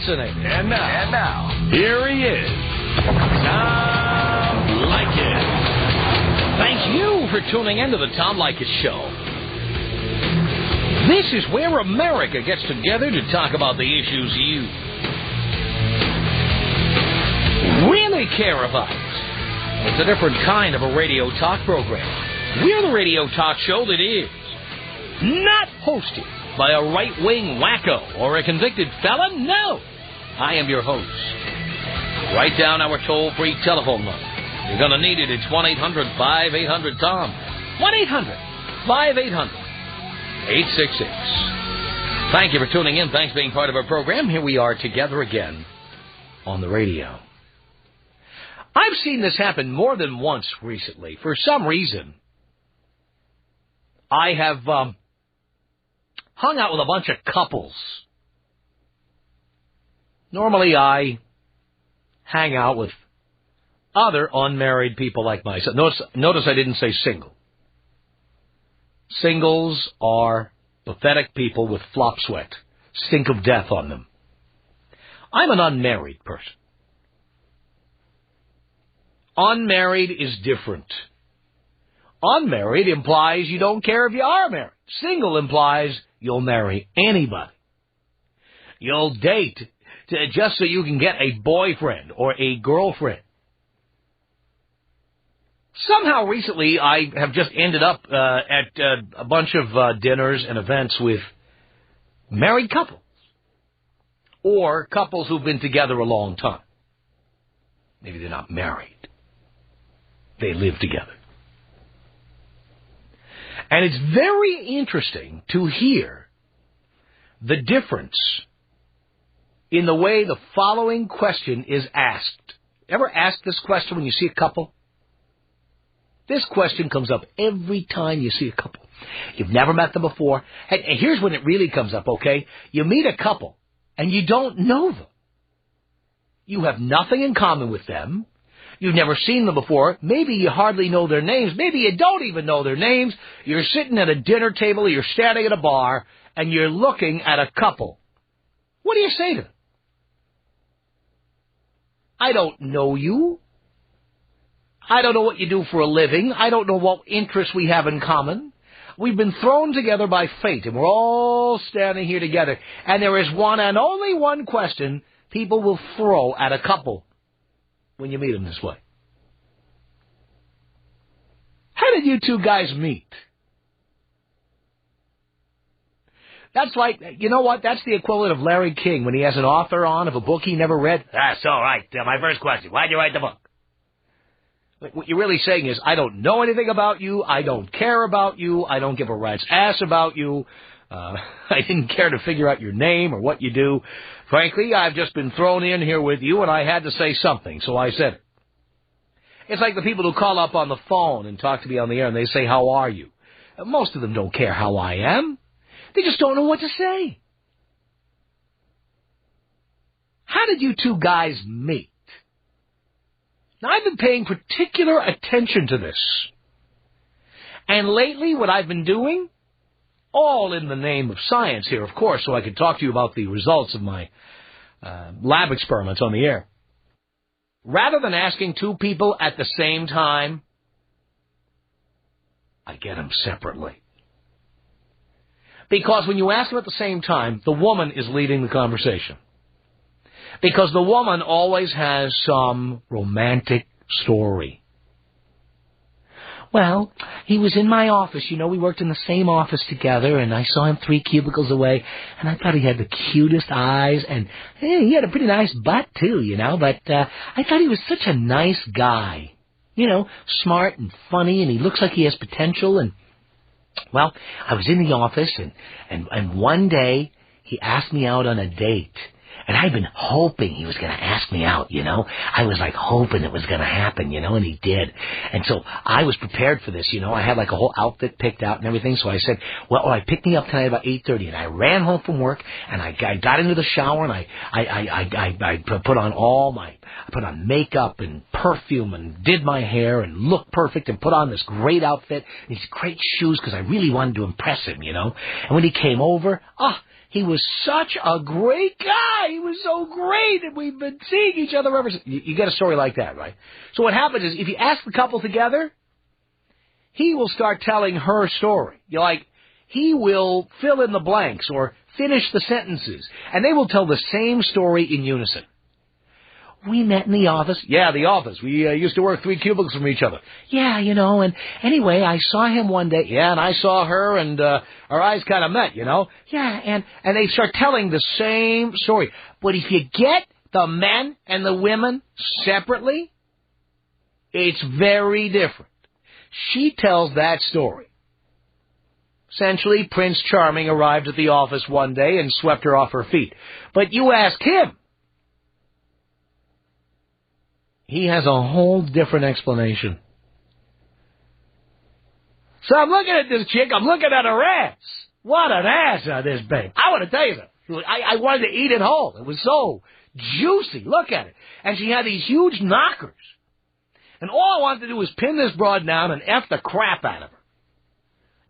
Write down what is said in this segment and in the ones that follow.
fascinating. And now, here he is, Tom Leykis. Thank you for tuning in to the Tom Leykis Show. This is where America gets together to talk about the issues you really care about. It's a different kind of a radio talk program. We're the radio talk show that is not hosted by a right-wing wacko or a convicted felon. No, I am your host. Write down our toll-free telephone number. You're going to need it. It's 1-800-5800-TOM. 1-800-5800-866. Thank you for tuning in. Thanks for being part of our program. Here we are together again on the radio. I've seen this happen more than once recently. For some reason, I have hung out with a bunch of couples. Normally, I hang out with other unmarried people like myself. Notice I didn't say single. Singles are pathetic people with flop sweat, stink of death on them. I'm an unmarried person. Unmarried is different. Unmarried implies you don't care if you are married. Single implies you'll marry anybody. You'll date just so you can get a boyfriend or a girlfriend. Somehow recently I have just ended up at a bunch of dinners and events with married couples or couples who've been together a long time. Maybe they're not married. They live together. And it's very interesting to hear the difference in the way the following question is asked. Ever ask this question when you see a couple? This question comes up every time you see a couple. You've never met them before. And here's when it really comes up, okay? You meet a couple and you don't know them. You have nothing in common with them. You've never seen them before. Maybe you hardly know their names. Maybe you don't even know their names. You're sitting at a dinner table, or you're standing at a bar, and you're looking at a couple. What do you say to them? I don't know you. I don't know what you do for a living. I don't know what interests we have in common. We've been thrown together by fate, and we're all standing here together. And there is one and only one question people will throw at a couple when you meet them this way. How did you two guys meet? That's like, you know what? That's the equivalent of Larry King when he has an author on of a book he never read. That's all right. My first question. Why'd you write the book? What you're really saying is, I don't know anything about you. I don't care about you. I don't give a rat's ass about you. I didn't care to figure out your name or what you do. Frankly, I've just been thrown in here with you, and I had to say something, so I said it. It's like the people who call up on the phone and talk to me on the air, and they say, how are you? Most of them don't care how I am. They just don't know what to say. How did you two guys meet? Now, I've been paying particular attention to this. And lately, what I've been doing, all in the name of science here, of course, so I can talk to you about the results of my lab experiments on the air. Rather than asking two people at the same time, I get them separately. Because when you ask them at the same time, the woman is leading the conversation. Because the woman always has some romantic story. Well, he was in my office. You know, we worked in the same office together, and I saw him 3 cubicles away, and I thought he had the cutest eyes, and he had a pretty nice butt, too, you know, but I thought he was such a nice guy. You know, smart and funny, and he looks like he has potential, and, well, I was in the office, and one day he asked me out on a date. And I'd been hoping he was going to ask me out, you know. I was like hoping it was going to happen, you know, and he did. And so I was prepared for this, you know. I had like a whole outfit picked out and everything. So I said, well, all right, pick me up tonight about 8:30. And I ran home from work and I got into the shower and I put on all my I put on makeup and perfume and did my hair and looked perfect and put on this great outfit and these great shoes because I really wanted to impress him, you know. And when he came over, he was such a great guy. He was so great, and we've been seeing each other ever since. You get a story like that, right? So what happens is, if you ask the couple together, he will start telling her story. You're like, he will fill in the blanks or finish the sentences, and they will tell the same story in unison. We met in the office. Yeah, the office. We used to work 3 cubicles from each other. Yeah, you know, and anyway, I saw him one day. Yeah, and I saw her, and our eyes kind of met, you know. Yeah, and they start telling the same story. But if you get the men and the women separately, it's very different. She tells that story. Essentially, Prince Charming arrived at the office one day and swept her off her feet. But you ask him, he has a whole different explanation. So I'm looking at this chick, I'm looking at her ass. What an ass this babe. I want to tell you that. I wanted to eat it whole. It was so juicy. Look at it. And she had these huge knockers. And all I wanted to do was pin this broad down and F the crap out of her.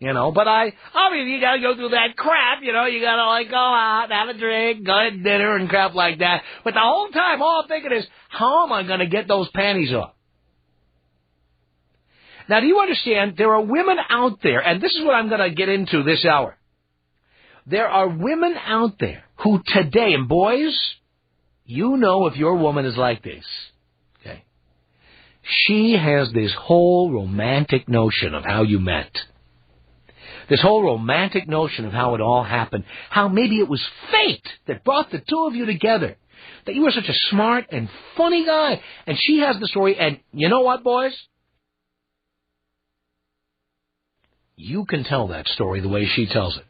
You know, but obviously you gotta go through that crap, you know, you gotta like go out, have a drink, go to dinner and crap like that. But the whole time, all I'm thinking is, how am I gonna get those panties off? Now, do you understand, there are women out there, and this is what I'm gonna get into this hour. There are women out there who today, and boys, you know if your woman is like this, okay? She has this whole romantic notion of how you met. This whole romantic notion of how it all happened, how maybe it was fate that brought the two of you together, that you were such a smart and funny guy, and she has the story, and you know what, boys? You can tell that story the way she tells it.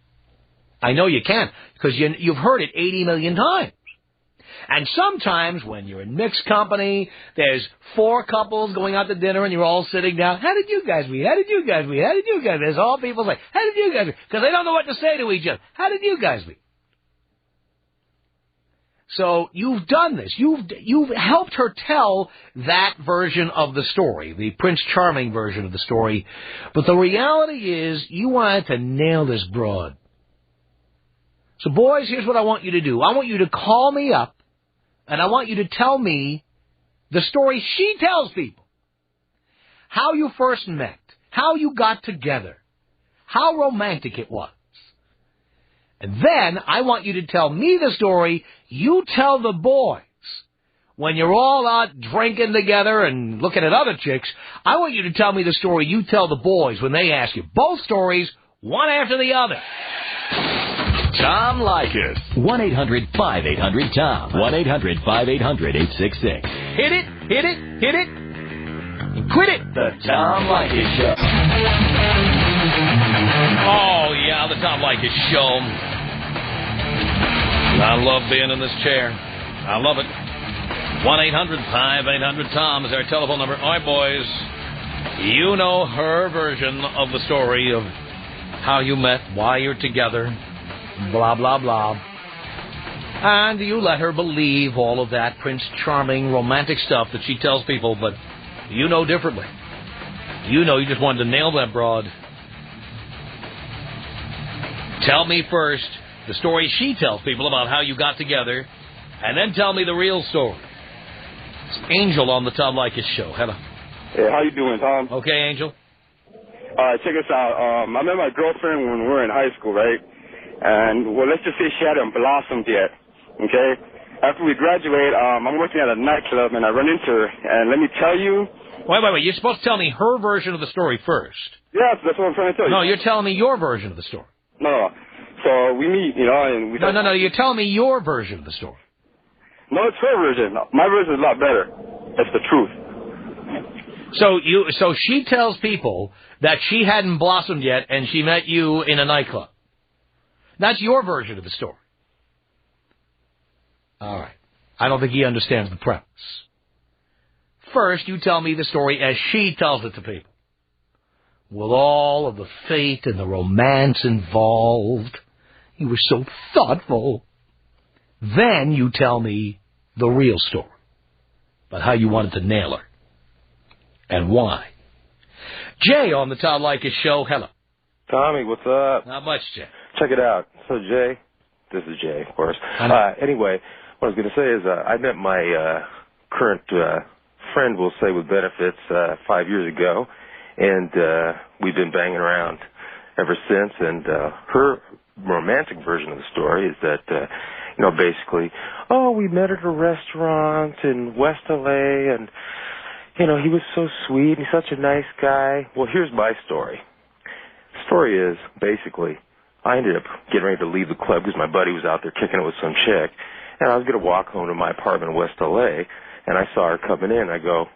I know you can, because you've heard it 80 million times. And sometimes when you're in mixed company, there's 4 couples going out to dinner and you're all sitting down. How did you guys meet? How did you guys meet? How did you guys meet? There's all people say, how did you guys meet? Because they don't know what to say to each other. How did you guys meet? So you've done this. You've helped her tell that version of the story, the Prince Charming version of the story. But the reality is you wanted to nail this broad. So boys, here's what I want you to do. I want you to call me up. And I want you to tell me the story she tells people. How you first met. How you got together. How romantic it was. And then I want you to tell me the story you tell the boys. When you're all out drinking together and looking at other chicks, I want you to tell me the story you tell the boys when they ask you. Both stories, one after the other. Tom Leykis. 1-800-5800-TOM. 1-800-5800-866. Hit it, hit it, hit it, and quit it. The Tom Leykis Show. Oh, yeah, the Tom Leykis Show. I love being in this chair. I love it. 1-800-5800-TOM is our telephone number. All right, boys, you know her version of the story of how you met, why you're together, blah, blah, blah. And you let her believe all of that Prince Charming romantic stuff that she tells people, but you know differently. You know you just wanted to nail that broad. Tell me first the story she tells people about how you got together, and then tell me the real story. It's Angel on the Tom Leykis Show. Hello. Hey, how you doing, Tom? Okay, Angel. All right, check us out. I met my girlfriend when we were in high school, right? And, well, let's just say she hadn't blossomed yet, okay? After we graduate, I'm working at a nightclub, and I run into her. And let me tell you... Wait. You're supposed to tell me her version of the story first. Yes, that's what I'm trying to tell you. No, you're telling me your version of the story. No. So we meet, you know, and we... No, you're telling me your version of the story. No, it's her version. My version is a lot better. That's the truth. So she tells people that she hadn't blossomed yet, and she met you in a nightclub. That's your version of the story. All right. I don't think he understands the premise. First, you tell me the story as she tells it to people, with all of the fate and the romance involved. You were so thoughtful. Then you tell me the real story. but how you wanted to nail her. And why. Jay on the Tom Leykis Show. Hello. Tommy, what's up? Not much, Jay. Check it out. So, Jay, this is Jay, of course. Anyway, what I was going to say is I met my current friend, we'll say, with benefits 5 years ago, and we've been banging around ever since. And her romantic version of the story is that, basically, we met at a restaurant in West L.A., and, he was so sweet and such a nice guy. Well, here's my story. The story is, basically, I ended up getting ready to leave the club because my buddy was out there kicking it with some chick, and I was going to walk home to my apartment in West L.A., and I saw her coming in. I go,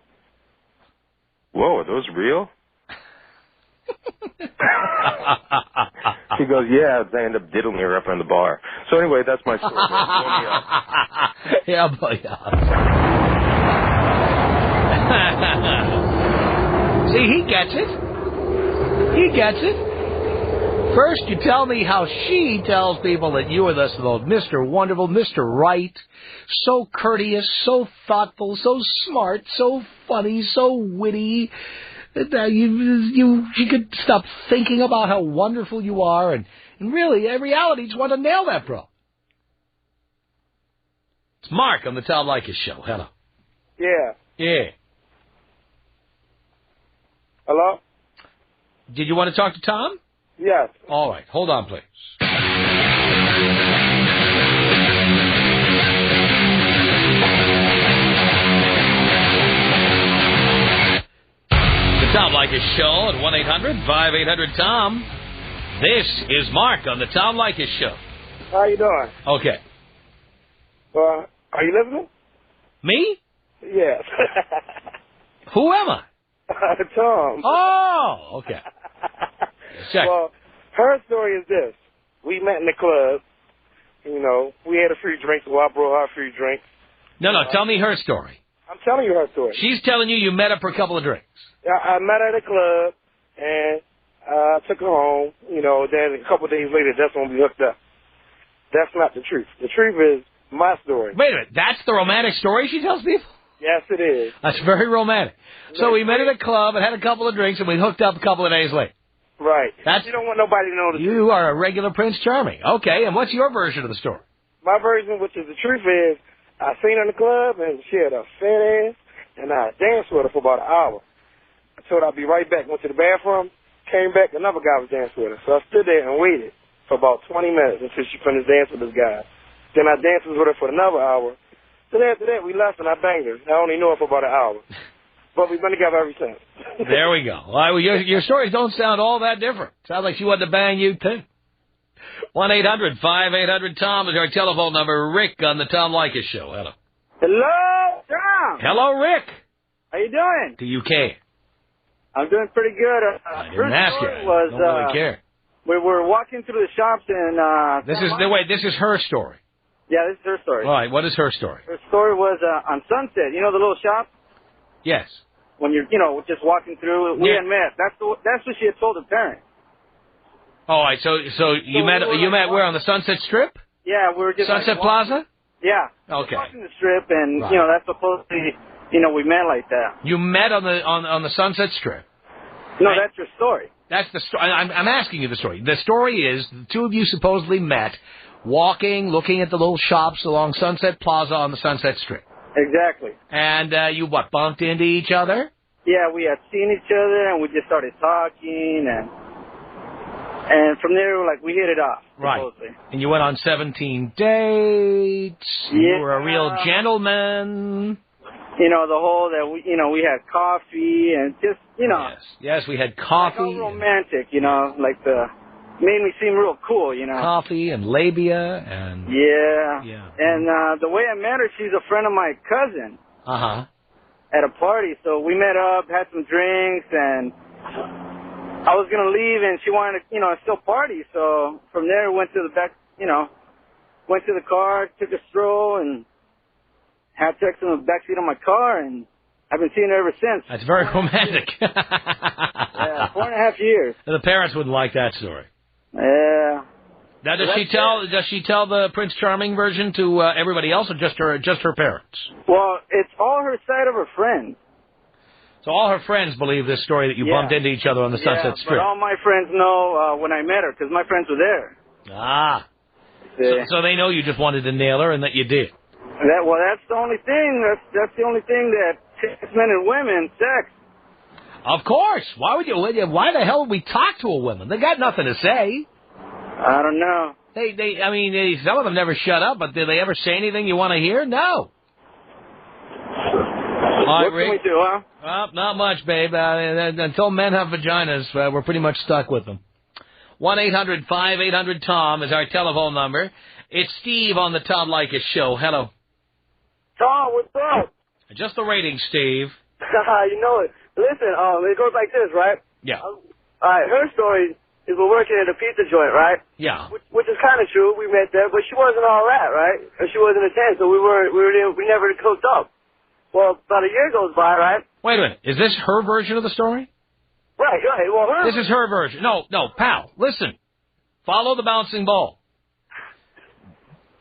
whoa, are those real? She goes, yeah. They end up diddling her up on the bar. So anyway, that's my story. Yeah, boy. See, he gets it. He gets it. First, you tell me how she tells people that you are this Mr. Wonderful, Mr. Right, so courteous, so thoughtful, so smart, so funny, so witty. She could stop thinking about how wonderful you are, and really, in reality, just want to nail that, bro. It's Mark on the Tom Leykis Show. Hello. Yeah. Yeah. Hello? Did you want to talk to Tom? Yes. All right. Hold on, please. The Tom Leykis Show at 1-800-5800-TOM. This is Mark on the Tom Leykis Show. How you doing? Okay. Are you listening? Me? Yes. Who am I? Tom. Oh, okay. Check. Well, her story is this. We met in the club. We had a free drink, so I brought her a free drink. No, tell me her story. I'm telling you her story. She's telling you met her for a couple of drinks. I met her at a club, and I took her home. Then a couple of days later, that's when we hooked up. That's not the truth. The truth is my story. Wait a minute. That's the romantic story she tells people? Yes, it is. That's very romantic. So we met at a club and had a couple of drinks, and we hooked up a couple of days later. Right. You don't want nobody to know the truth. You are a regular Prince Charming. Okay, and what's your version of the story? My version, which is the truth, is I seen her in the club, and she had a fat ass, and I danced with her for about an hour. I told her I'd be right back. Went to the bathroom, came back, another guy was dancing with her. So I stood there and waited for about 20 minutes until she finished dancing with this guy. Then I danced with her for another hour. Then after that, we left, and I banged her. I only knew her for about an hour. But we've been together ever since. There we go. Well, your stories don't sound all that different. Sounds like she wanted to bang you, too. 1-800-5800-TOM is our telephone number. Rick on the Tom Leykis Show. Hello. Hello, Tom. Hello, Rick. How you doing? Do you care? I'm doing pretty good. I didn't ask you. I don't really care. We were walking through the shops and... This is her story. Yeah, this is her story. All right, what is her story? Her story was on Sunset. You know the little shop? Yes. When you're, just walking through, we had met. That's what she had told her parents. All right, so you met where, on the Sunset Strip? Yeah, we were just... Sunset Plaza? Yeah. Okay. Walking the strip, and, that's supposed to be, we met like that. You met on the Sunset Strip? No, that's your story. That's the story. I'm asking you the story. The story is the two of you supposedly met walking, looking at the little shops along Sunset Plaza on the Sunset Strip. Exactly. And you, bumped into each other? Yeah, we had seen each other, and we just started talking, and from there, we hit it off. Right. Supposedly. And you went on 17 dates. Yeah. You were a real gentleman. The whole that we had coffee, and just, Yes, we had coffee. All romantic, made me seem real cool, Coffee and labia and... Yeah. And the way I met her, she's a friend of my cousin. Uh-huh. At a party. So we met up, had some drinks, and I was going to leave, and she wanted to, still party. So from there, went to the back, went to the car, took a stroll, and had sex in the backseat of my car, and I've been seeing her ever since. That's very romantic. Yeah, 4.5 years. The parents wouldn't like that story. Yeah. Now, does she tell the Prince Charming version to everybody else, or just her parents? Well, it's all her side of her friends. So all her friends believe this story that you bumped into each other on the Sunset Strip. But all my friends know when I met her, because my friends were there. Ah. Yeah. So they know you just wanted to nail her and that you did. That's the only thing. That's the only thing that takes men and women, sex. Of course. Why the hell would we talk to a woman? They got nothing to say. I don't know. Some of them never shut up, but do they ever say anything you want to hear? No. What can we do, huh? Well, not much, babe. Until men have vaginas, we're pretty much stuck with them. 1-800-5800-TOM is our telephone number. It's Steve on the Tom Leykis Show. Hello. Tom, what's up? Just the ratings, Steve. You know it. Listen, it goes like this, right? Yeah. All right, her story is we're working at a pizza joint, right? Yeah. Which is kind of true. We met there, but she wasn't all that, right? Or she wasn't a 10, so we never hooked up. Well, about a year goes by, right? Wait a minute. Is this her version of the story? Right. Well, This is her version. No, pal. Listen. Follow the bouncing ball.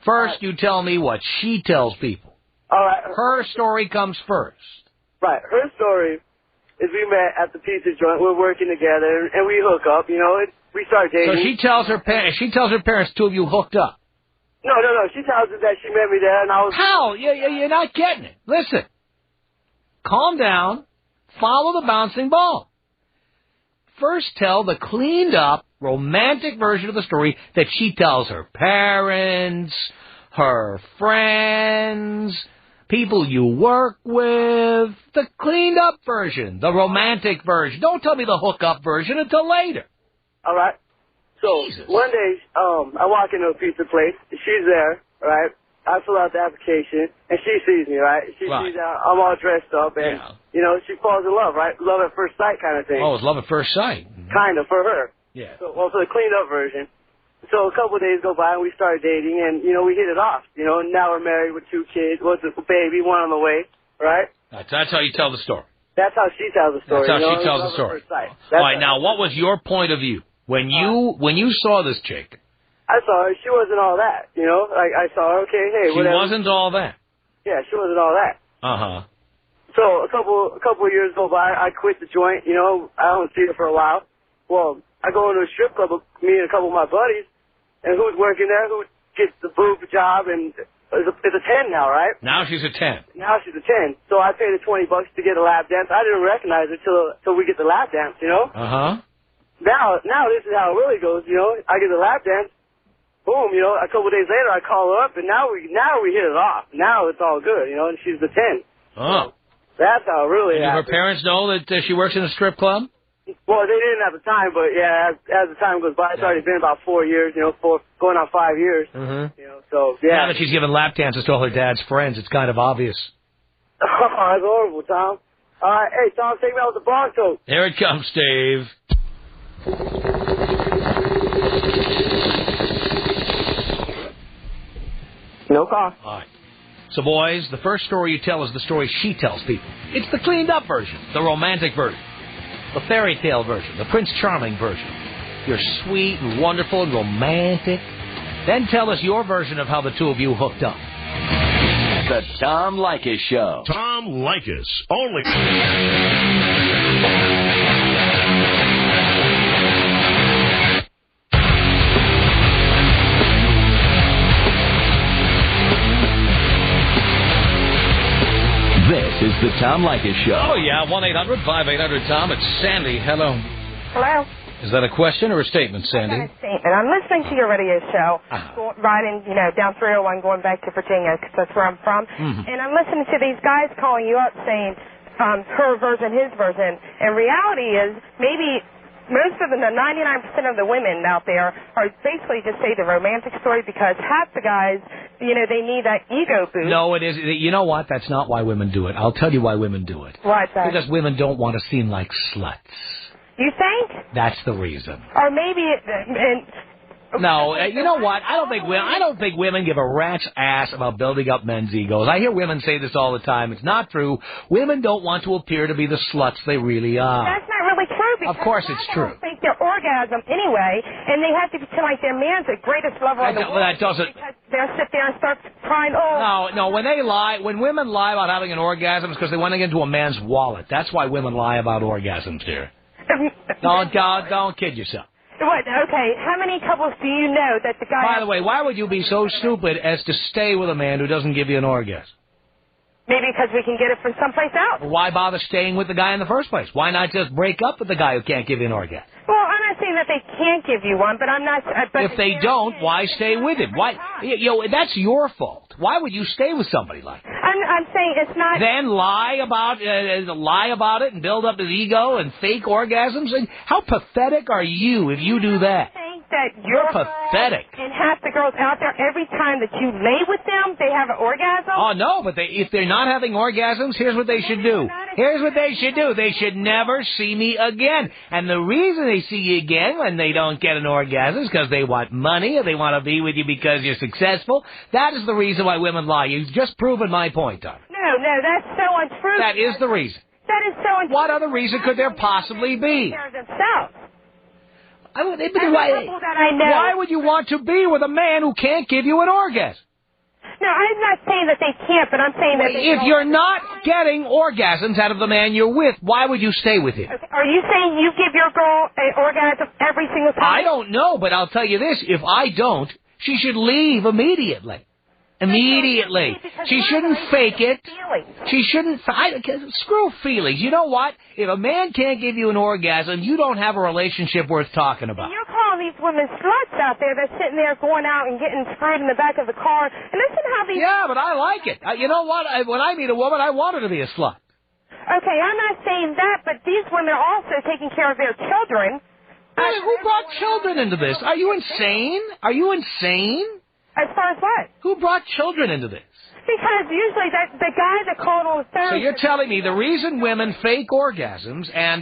First, you tell me what she tells people. All right. Her story comes first. Right. Her story is we met at the pizza joint. We're working together, and we hook up. You know, we start dating. So she tells her parents two of you hooked up. No. She tells us that she met me there, and I was. How? You're not getting it. Listen. Calm down. Follow the bouncing ball. First, tell the cleaned up, romantic version of the story that she tells her parents, her friends, people you work with. The cleaned up version, the romantic version. Don't tell me the hookup version until later. All right. So Jesus. One day, I walk into a pizza place. She's there, right? I fill out the application, and she sees me, right? She sees I'm all dressed up, and, you know, she falls in love, right? Love at first sight kind of thing. Oh, it's love at first sight. Kind of, for her. Yeah. So, well, for the cleaned up version. So a couple of days go by, and we start dating, and, you know, we hit it off. You know, and now we're married with 2 kids, with a baby, 1 on the way, right? That's how you tell the story. That's how she tells the story. That's how she tells the story. All right, now, what was your point of view? When you saw this chick? I saw her. She wasn't all that, you know. I saw her. Okay, hey, whatever. She wasn't all that. Yeah, she wasn't all that. So a couple of years go by. I quit the joint. You know, I don't see her for a while. Well, I go into a strip club with me and a couple of my buddies, and who's working there? Who gets the boob job and is a 10 now, right? Now she's a 10. Now she's a 10. So I paid her $20 to get a lap dance. I didn't recognize her till we get the lap dance, you know. Now this is how it really goes, you know. I get the lap dance. Boom, you know, a couple of days later I call her up, and now we hit it off. Now it's all good, you know, and she's the 10. Oh. So that's how it really happened. Do her parents know that she works in a strip club? Well, they didn't at the time, but yeah, as the time goes by, it's already been about 4 years, you know, going on 5 years. You know, so, yeah. Now that she's giving lap dances to all her dad's friends, it's kind of obvious. Oh, that's horrible, Tom. All right, hey, Tom, take me out with the Bronco. Here it comes, Steve. No cost. All right. So, boys, the first story you tell is the story she tells people. It's the cleaned-up version, the romantic version, the fairy tale version, the Prince Charming version. You're sweet and wonderful and romantic. Then tell us your version of how the two of you hooked up. The Tom Leykis Show. Tom Leykis. Only... This is the Tom Leykis Show. Oh, yeah, 1-800-5800-TOM. It's Sandy. Hello. Hello. Is that a question or a statement, Sandy? A statement. I'm listening to your radio show, riding, you know, down 301, going back to Virginia, because that's where I'm from. And I'm listening to these guys calling you up saying her version, his version. And reality is maybe most of the 99% of the women out there are basically just say the romantic story because half the guys, you know, they need that ego boost. No, it is. You know what? That's not why women do it. I'll tell you why women do it. Why's that? Because women don't want to seem like sluts. You think? That's the reason. Or maybe No, you know what? I don't think women give a rat's ass about building up men's egos. I hear women say this all the time. It's not true. Women don't want to appear to be the sluts they really are. That's not really true. Of course it's true. I think they're orgasm anyway, and they have to pretend like their man's the greatest lover in the world. That doesn't... Because they'll sit there and start crying, oh... No, when they lie, when women lie about having an orgasm, it's because they want to get into a man's wallet. That's why women lie about orgasms, dear. Don't kid yourself. What? Okay, how many couples do you know that the guy... By the way, why would you be so stupid as to stay with a man who doesn't give you an orgasm? Maybe because we can get it from someplace else. Why bother staying with the guy in the first place? Why not just break up with the guy who can't give you an orgasm? Well, I'm not saying that they can't give you one, but I'm not... if they don't, why stay with him? Why? That's your fault. Why would you stay with somebody like that? I'm saying it's not... Then lie about it and build up his ego and fake orgasms? And how pathetic are you if you do that? That you're pathetic. And half the girls out there, every time that you lay with them, they have an orgasm? Oh, no, but if they're not having orgasms, here's what they should do. Here's what they should do. They should never see me again. And the reason they see you again when they don't get an orgasm is because they want money or they want to be with you because you're successful. That is the reason why women lie. You've just proven my point, darling. No, that's so untrue. That is the reason. That is so untrue. What other reason could there possibly be? Themselves. Why would you want to be with a man who can't give you an orgasm? No, I'm not saying that they can't, but I'm saying that if you're not getting orgasms out of the man you're with, why would you stay with him? Okay. Are you saying you give your girl an orgasm every single time? I don't know, but I'll tell you this. If I don't, she should leave immediately. Immediately. She shouldn't fake it. She shouldn't... Screw feelings. You know what? If a man can't give you an orgasm, you don't have a relationship worth talking about. You're calling these women sluts out there that's sitting there going out and getting screwed in the back of the car. And listen how these... Yeah, but I like it. You know what? When I meet a woman, I want her to be a slut. Okay, I'm not saying that, but these women are also taking care of their children. Who brought children into this? Are you insane? Are you insane? As far as what? Who brought children into this? Because usually the guy that called on the phone... So you're telling me the reason women fake orgasms and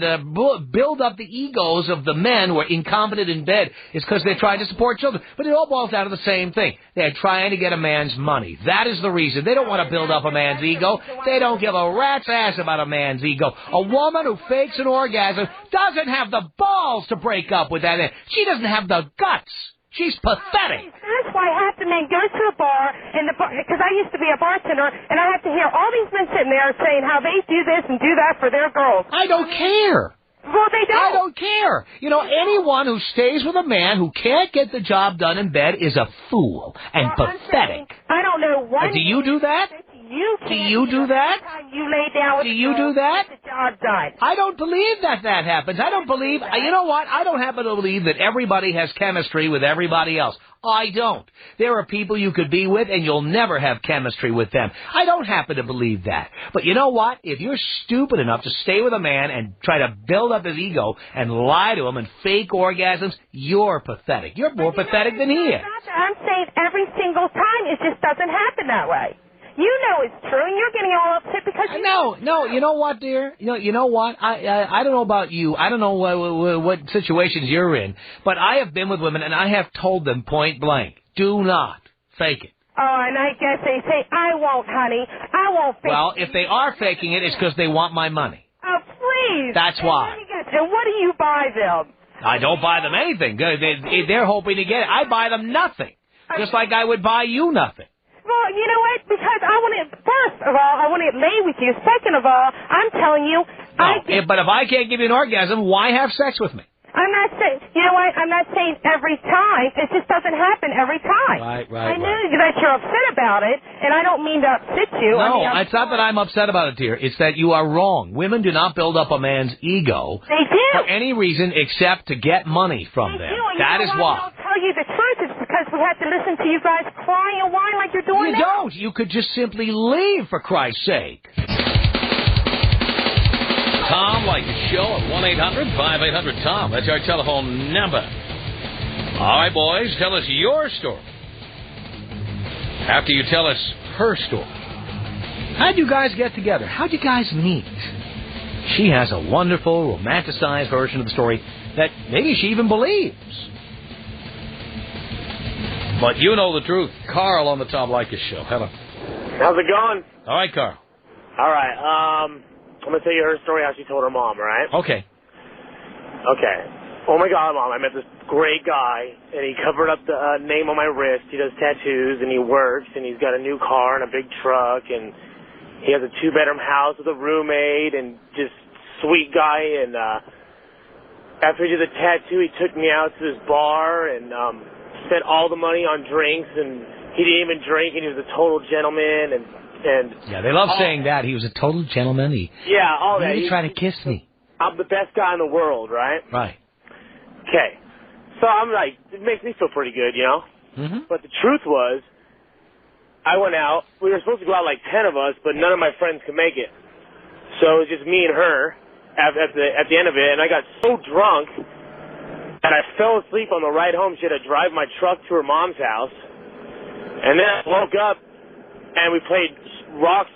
build up the egos of the men who are incompetent in bed is because they're trying to support children. But it all boils down to the same thing. They're trying to get a man's money. That is the reason. They don't want to build up a man's ego. They don't give a rat's ass about a man's ego. A woman who fakes an orgasm doesn't have the balls to break up with that man. She doesn't have the guts. She's pathetic. That's why half the men go to a bar, because I used to be a bartender, and I have to hear all these men sitting there saying how they do this and do that for their girls. I don't care. Well, they don't. I don't care. You know, anyone who stays with a man who can't get the job done in bed is a fool and pathetic. I don't know what. Do you do that? Do you do that? You lay down with do you do that? Get the job done. I don't believe that happens. I don't believe... You know what? I don't happen to believe that everybody has chemistry with everybody else. I don't. There are people you could be with and you'll never have chemistry with them. I don't happen to believe that. But you know what? If you're stupid enough to stay with a man and try to build up his ego and lie to him and fake orgasms, you're pathetic. You're more pathetic than he is. I'm saying every single time it just doesn't happen that way. You know it's true, and you're getting all upset because you No, you know what, dear? You know what? I don't know about you. I don't know what situations you're in, but I have been with women, and I have told them point blank, do not fake it. Oh, and I guess they say, I won't, honey. I won't fake it. Well, if they are faking it, it's because they want my money. Oh, please. That's why. And what do you buy them? I don't buy them anything. They're hoping to get it. I buy them nothing, just like I would buy you nothing. Well, you know what? Because I want to, first of all, I want to lay with you. Second of all, I'm telling you... But if I can't give you an orgasm, why have sex with me? I'm not saying... You know what? I'm not saying every time. It just doesn't happen every time. Right. I know that you're upset about it, and I don't mean to upset you. No, it's not that I'm upset about it, dear. It's that you are wrong. Women do not build up a man's ego... They do. ...for any reason except to get money from them. That is why. I don't tell you the truth. It's because we have to listen to you guys cry and whine like you're doing now. You don't. You could just simply leave, for Christ's sake. Tom Leykis Show at 1-800-5800-TOM. That's our telephone number. All right, boys, tell us your story. After you tell us her story. How'd you guys get together? How'd you guys meet? She has a wonderful, romanticized version of the story that maybe she even believes. But you know the truth. Carl on the Tom Leykis Show. Hello. How's it going? All right, Carl. All right. I'm going to tell you her story, how she told her mom, all right? Okay. Okay. oh, my God, Mom, I met this great guy, and he covered up the name on my wrist. He does tattoos, and he works, and he's got a new car and a big truck, and he has a 2-bedroom house with a roommate, and just sweet guy. And after he did the tattoo, he took me out to this bar and spent all the money on drinks, and he didn't even drink, and he was a total gentleman. And yeah, they love saying that. He was a total gentleman. All that. He tried to kiss me. I'm the best guy in the world, right? Right. Okay. So I'm like, it makes me feel pretty good, you know? Mm-hmm. But the truth was, I went out. We were supposed to go out like 10 of us, but none of my friends could make it. So it was just me and her at the end of it, and I got so drunk that I fell asleep on the ride home. She had to drive my truck to her mom's house. And then I woke up, and we played strip, rock,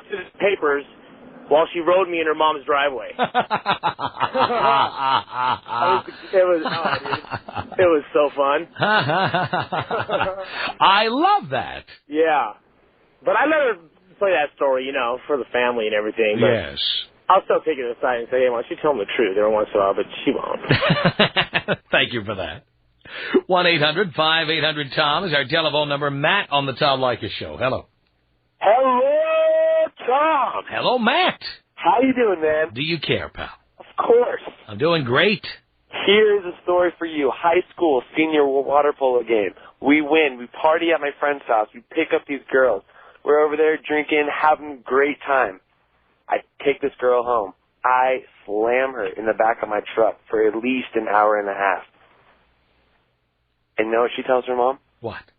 scissors, papers, while she rode me in her mom's driveway. It was so fun. I love that. Yeah. But I let her play that story, you know, for the family and everything. But yes. I'll still take it aside and say, hey, why don't you tell them the truth every once in a while, but she won't. Thank you for that. 1-800-5800-TOM is our telephone number. Matt on the Tom Leykis Show. Hello. Hello, Tom. Hello, Matt. How you doing, man? Do you care, pal? Of course. I'm doing great. Here's a story for you. High school senior water polo game. We win. We party at my friend's house. We pick up these girls. We're over there drinking, having a great time. I take this girl home. I slam her in the back of my truck for at least an hour and a half. And you know what she tells her mom? What?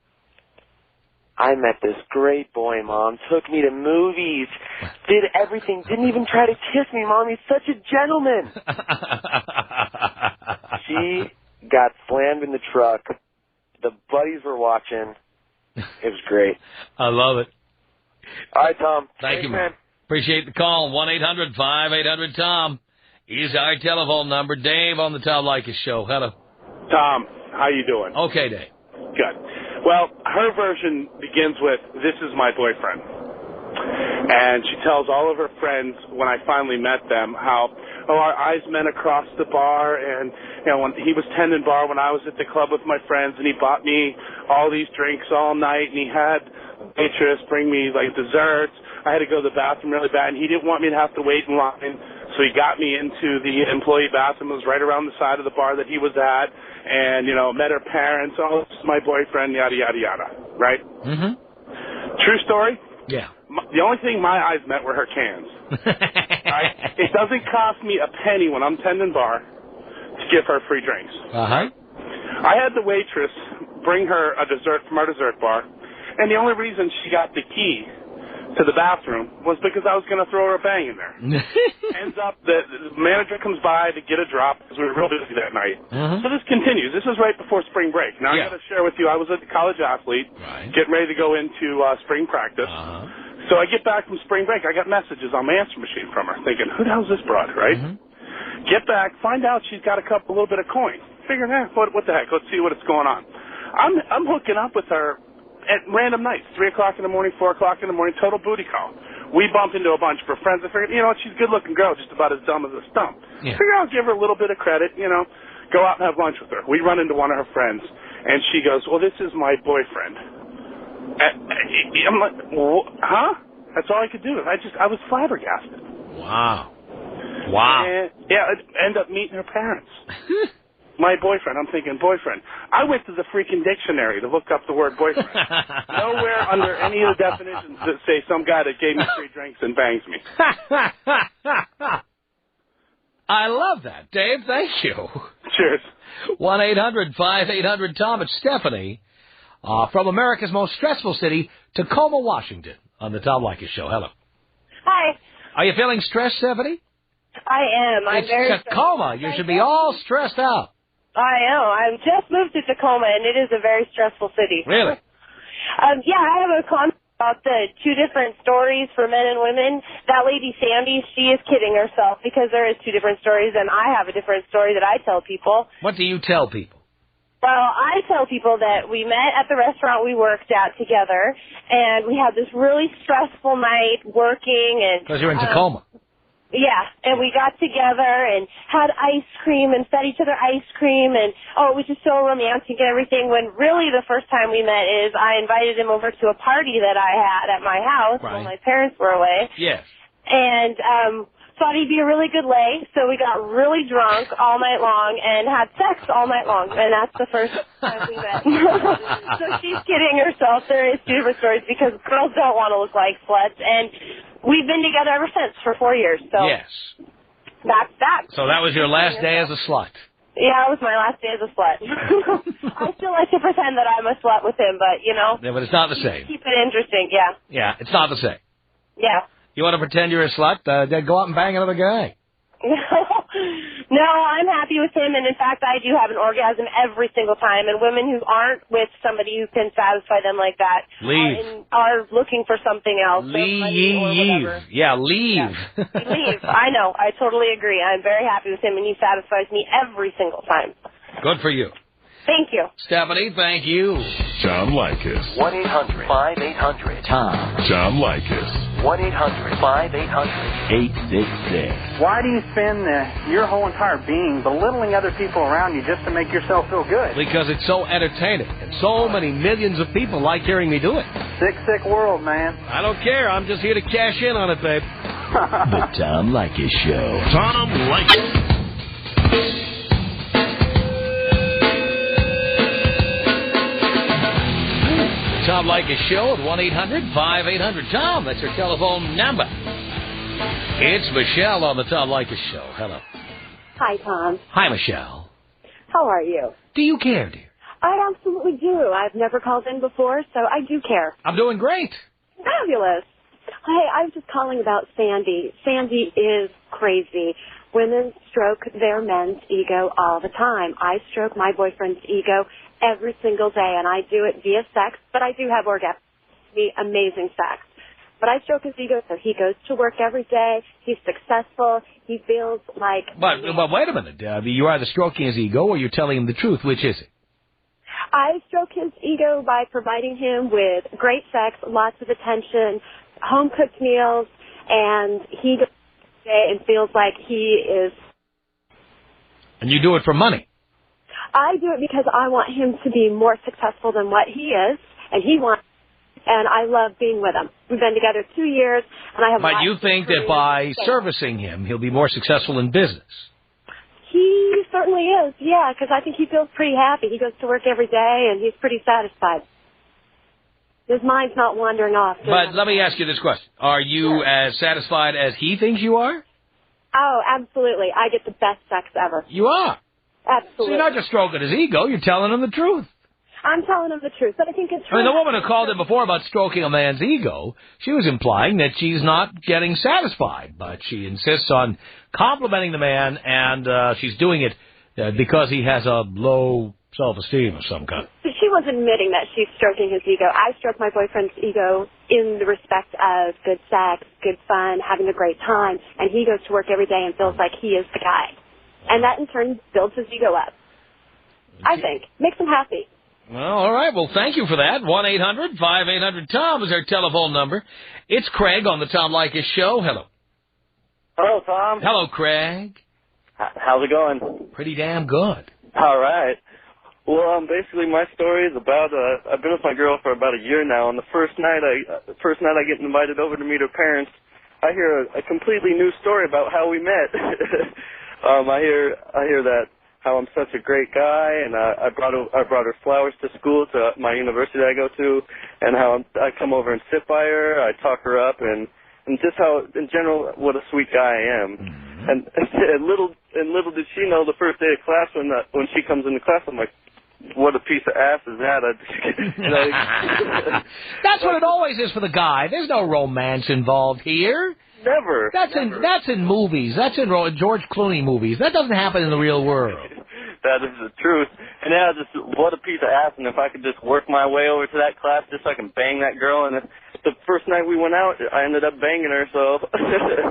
I met this great boy, Mom. Took me to movies. Did everything. Didn't even try to kiss me, Mom. He's such a gentleman. She got slammed in the truck. The buddies were watching. It was great. I love it. All right, Tom. Thank you, man. Appreciate the call. 1-800-5800-TOM is our telephone number. Dave on the Tom Leykis Show. Hello. Tom, how you doing? Okay, Dave. Good. Well, her version begins with, this is my boyfriend. And she tells all of her friends when I finally met them how, our eyes met across the bar, and when he was tending bar when I was at the club with my friends, and he bought me all these drinks all night, and he had a waitress bring me like desserts. I had to go to the bathroom really bad, and he didn't want me to have to wait in line, so he got me into the employee bathroom. It was right around the side of the bar that he was at, and, met her parents. Oh, this is my boyfriend, yada, yada, yada, right? Mm-hmm. True story? Yeah. The only thing my eyes met were her cans. Right? It doesn't cost me a penny when I'm tending bar to give her free drinks. Uh-huh. I had the waitress bring her a dessert from our dessert bar, and the only reason she got the key to the bathroom was because I was going to throw her a bang in there. Ends up, the manager comes by to get a drop because we were real busy that night. Mm-hmm. So this continues. This is right before spring break. Now, I got to share with you, I was a college athlete, getting ready to go into spring practice. Uh-huh. So I get back from spring break. I got messages on my answer machine from her thinking, who the hell's this broad, right? Mm-hmm. Get back, find out she's got a little bit of coin. Figure, what the heck? Let's see what's going on. I'm hooking up with her at random nights, 3 o'clock in the morning, 4 o'clock in the morning, total booty call. We bump into a bunch of her friends. I figured, she's a good-looking girl, just about as dumb as a stump. Yeah. Figure I'll give her a little bit of credit, go out and have lunch with her. We run into one of her friends, and she goes, well, this is my boyfriend. I'm like, huh? That's all I could do. I was flabbergasted. Wow. And, I end up meeting her parents. My boyfriend. I'm thinking, boyfriend. I went to the freaking dictionary to look up the word boyfriend. Nowhere under any of the definitions that say some guy that gave me free drinks and bangs me. I love that, Dave. Thank you. Cheers. 1-800-5800-TOM. It's Stephanie from America's most stressful city, Tacoma, Washington, on the Tom Leykis Show. Hello. Hi. Are you feeling stressed, Stephanie? I am. I'm very Tacoma. You should be all stressed out. I know. I've just moved to Tacoma, and it is a very stressful city. Really? I have a comment about the two different stories for men and women. That lady, Sandy, she is kidding herself because there is two different stories, and I have a different story that I tell people. What do you tell people? Well, I tell people that we met at the restaurant we worked at together, and we had this really stressful night working. And because you're in Tacoma. Yeah, and we got together and had ice cream and fed each other ice cream, and it was just so romantic and everything, when really the first time we met is I invited him over to a party that I had at my house while my parents were away. Yes. And thought he'd be a really good lay, so we got really drunk all night long and had sex all night long, and that's the first time we met. So she's kidding herself. There is two different stories because girls don't want to look like sluts, and we've been together ever since for 4 years. So yes. That's that. So that was your last day as a slut. Yeah, it was my last day as a slut. I still like to pretend that I'm a slut with him, but, you know. Yeah, but it's not the same. Keep it interesting, yeah. Yeah, it's not the same. Yeah. You want to pretend you're a slut? Then go out and bang another guy. No, I'm happy with him, and in fact, I do have an orgasm every single time, and women who aren't with somebody who can satisfy them like that are looking for something else. Leave. Yeah, leave. Yeah. Leave. I know. I totally agree. I'm very happy with him, and he satisfies me every single time. Good for you. Thank you. Stephanie, thank you. Tom Leykis. 1-800-5800-TOM. Tom Leykis. 1-800-5800-866. Why do you spend your whole entire being belittling other people around you just to make yourself feel good? Because it's so entertaining, and so many millions of people like hearing me do it. Sick, sick world, man. I don't care. I'm just here to cash in on it, babe. The Tom Leykis Show. Tom Leykis. Tom Leykis Show at 1-800-5800-TOM. That's your telephone number. It's Michelle on the Tom Leykis Show. Hello. Hi, Tom. Hi, Michelle. How are you? Do you care, dear? I absolutely do. I've never called in before, so I do care. I'm doing great. Fabulous. Hey, I was just calling about Sandy. Sandy is crazy. Women stroke their men's ego all the time. I stroke my boyfriend's ego every single day, and I do it via sex, but I do have orgasms. Amazing sex. But I stroke his ego, so he goes to work every day. He's successful. He feels like... But wait a minute. You're either stroking his ego or you're telling him the truth. Which is it? I stroke his ego by providing him with great sex, lots of attention, home-cooked meals, and he goes every day and feels like he is... And you do it for money? I do it because I want him to be more successful than what he is, and he wants... And I love being with him. We've been together 2 years, and I have... But you think that by servicing him, he'll be more successful in business? He certainly is, yeah, because I think he feels pretty happy. He goes to work every day, and he's pretty satisfied. His mind's not wandering off. But let me ask you this question. Are you as satisfied as he thinks you are? Oh, absolutely. I get the best sex ever. You are? Absolutely. So you're not just stroking his ego, you're telling him the truth. I'm telling him the truth, but I think it's... I mean, the woman who called in before about stroking a man's ego, she was implying that she's not getting satisfied, but she insists on complimenting the man, and she's doing it because he has a low self-esteem of some kind. She was admitting that she's stroking his ego. I stroke my boyfriend's ego in the respect of good sex, good fun, having a great time, and he goes to work every day and feels like he is the guy. And that, in turn, builds his ego up. I think. Makes him happy. Well, all right. Well, thank you for that. 1-800-5800-TOM is our telephone number. It's Craig on the Tom Leykis Show. Hello. Hello, Tom. Hello, Craig. How's it going? Pretty damn good. All right. Well, basically my story is about I've been with my girl for about a year now, and the first night I get invited over to meet her parents, I hear a completely new story about how we met. I hear that how I'm such a great guy, and I brought her flowers to school, to my university that I go to, and how I come over and sit by her, I talk her up, and just how, in general, what a sweet guy I am. Mm-hmm. And little did she know, the first day of class, when she comes into class, I'm like, what a piece of ass is that? That's what it always is for the guy. There's no romance involved here. Never. That's in movies. That's in George Clooney movies. That doesn't happen in the real world. That is the truth. And yeah, just what a piece of ass. And if I could just work my way over to that class just so I can bang that girl. And the first night we went out, I ended up banging her. So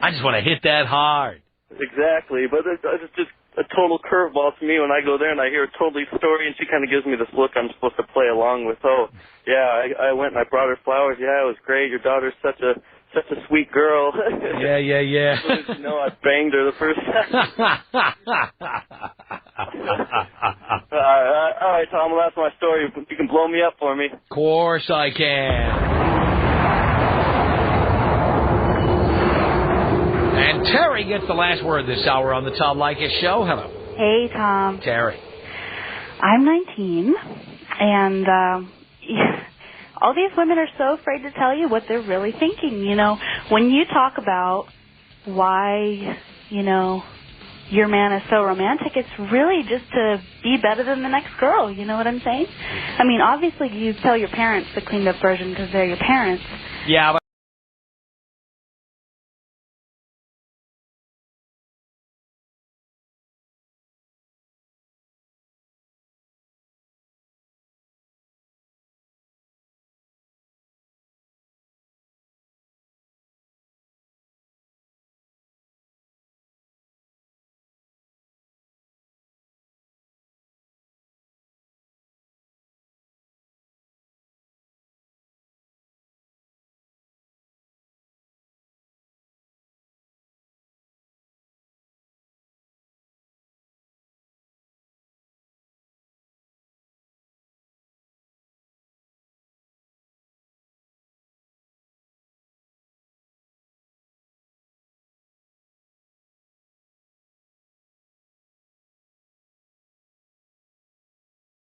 I just want to hit that hard. Exactly. But it's just a total curveball to me when I go there and I hear a totally story, and she kind of gives me this look I'm supposed to play along with. Oh, yeah, I went and I brought her flowers. Yeah, it was great. Your daughter's such a such a sweet girl. Yeah. I banged her the first time. All right, Tom, well, that's my story. You can blow me up for me. Of course I can. And Terry gets the last word this hour on the Tom Leykis Show. Hello. Hey, Tom. Terry. I'm 19, and all these women are so afraid to tell you what they're really thinking. You know, when you talk about why, you know, your man is so romantic, it's really just to be better than the next girl. You know what I'm saying? I mean, obviously you tell your parents the cleaned up version because they're your parents. Yeah, but